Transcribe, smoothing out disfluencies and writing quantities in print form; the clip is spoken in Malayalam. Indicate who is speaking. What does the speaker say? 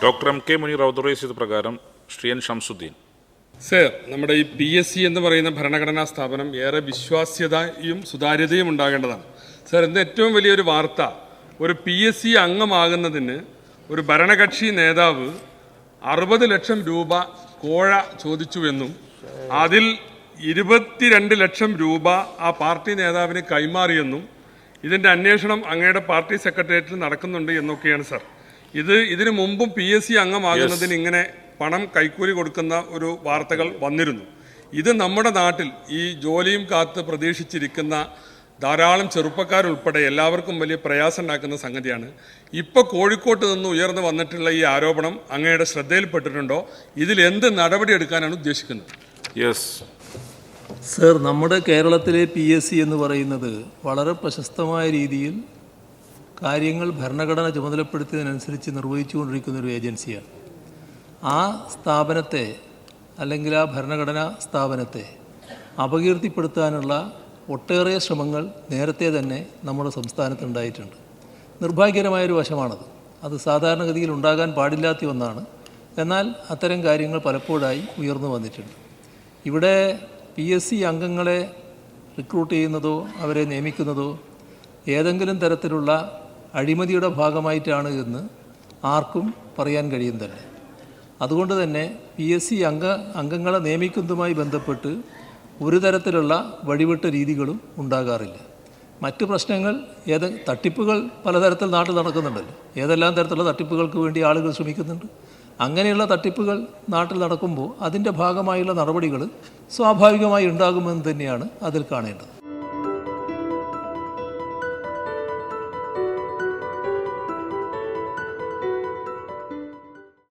Speaker 1: ഡോക്ടർ എം കെ മുനീർ ഔദ്യോഗിക പ്രകാരം ശ്രീ എൻ ഷംസുദ്ദീൻ.
Speaker 2: സർ, നമ്മുടെ ഈ PSC എന്ന് പറയുന്ന ഭരണഘടനാ സ്ഥാപനം ഏറെ വിശ്വാസ്യതയും സുതാര്യതയും ഉണ്ടാകേണ്ടതാണ്. സർ, ഇന്ന് ഏറ്റവും വലിയൊരു വാർത്ത, ഒരു PSC അംഗമാകുന്നതിന് ഒരു ഭരണകക്ഷി നേതാവ് 60 ലക്ഷം രൂപ കോഴ ചോദിച്ചുവെന്നും അതിൽ 22 ലക്ഷം രൂപ ആ പാർട്ടി നേതാവിന് കൈമാറിയെന്നും ഇതിൻ്റെ അന്വേഷണം അങ്ങയുടെ പാർട്ടി സെക്രട്ടേറിയറ്റിൽ നടക്കുന്നുണ്ട് എന്നൊക്കെയാണ് സർ. ഇതിനു മുമ്പും PSC അംഗമാകുന്നതിന് ഇങ്ങനെ പണം കൈക്കൂലി കൊടുക്കുന്ന ഒരു വാർത്തകൾ വന്നിരുന്നു. ഇത് നമ്മുടെ നാട്ടിൽ ഈ ജോലിയും കാത്ത് പ്രതീക്ഷിച്ചിരിക്കുന്ന ധാരാളം ചെറുപ്പക്കാരുൾപ്പെടെ എല്ലാവർക്കും വലിയ പ്രയാസം ഉണ്ടാക്കുന്ന സംഗതിയാണ്. ഇപ്പോൾ കോഴിക്കോട്ട് നിന്ന് ഉയർന്നു വന്നിട്ടുള്ള ഈ ആരോപണം അങ്ങയുടെ ശ്രദ്ധയിൽപ്പെട്ടിട്ടുണ്ടോ? ഇതിൽ എന്ത് നടപടി എടുക്കാനാണ് ഉദ്ദേശിക്കുന്നത്?
Speaker 3: സർ, നമ്മുടെ കേരളത്തിലെ PSC എന്ന് പറയുന്നത് വളരെ പ്രശസ്തമായ രീതിയിൽ കാര്യങ്ങൾ ഭരണഘടന ചുമതലപ്പെടുത്തിയതിനനുസരിച്ച് നിർവഹിച്ചുകൊണ്ടിരിക്കുന്ന ഒരു ഏജൻസിയാണ്. ആ സ്ഥാപനത്തെ അല്ലെങ്കിൽ ആ ഭരണഘടനാ സ്ഥാപനത്തെ അപകീർത്തിപ്പെടുത്താനുള്ള ഒട്ടേറെ ശ്രമങ്ങൾ നേരത്തെ തന്നെ നമ്മുടെ സംസ്ഥാനത്തുണ്ടായിട്ടുണ്ട്. നിർഭാഗ്യകരമായൊരു വശമാണത്. അത് സാധാരണഗതിയിൽ ഉണ്ടാകാൻ പാടില്ലാത്ത ഒന്നാണ്. എന്നാൽ അത്തരം കാര്യങ്ങൾ പലപ്പോഴായി ഉയർന്നു വന്നിട്ടുണ്ട്. ഇവിടെ PSC അംഗങ്ങളെ റിക്രൂട്ട് ചെയ്യുന്നതോ അവരെ നിയമിക്കുന്നതോ ഏതെങ്കിലും തരത്തിലുള്ള അഴിമതിയുടെ ഭാഗമായിട്ടാണ് എന്ന് ആർക്കും പറയാൻ കഴിയുന്നതല്ല. അതുകൊണ്ട് തന്നെ PSC അംഗങ്ങളെ നിയമിക്കുന്നതുമായി ബന്ധപ്പെട്ട് ഒരു തരത്തിലുള്ള വഴിവിട്ട രീതികളും ഉണ്ടാകാറില്ല. മറ്റ് പ്രശ്നങ്ങൾ തട്ടിപ്പുകൾ പലതരത്തിൽ നാട്ടിൽ നടക്കുന്നുണ്ടല്ലോ. ഏതെല്ലാം തരത്തിലുള്ള തട്ടിപ്പുകൾക്ക് വേണ്ടി ആളുകൾ ശ്രമിക്കുന്നുണ്ട്. അങ്ങനെയുള്ള തട്ടിപ്പുകൾ നാട്ടിൽ നടക്കുമ്പോൾ അതിൻ്റെ ഭാഗമായുള്ള നടപടികൾ സ്വാഭാവികമായി ഉണ്ടാകുമെന്ന് തന്നെയാണ് അതിൽ കാണേണ്ടത്.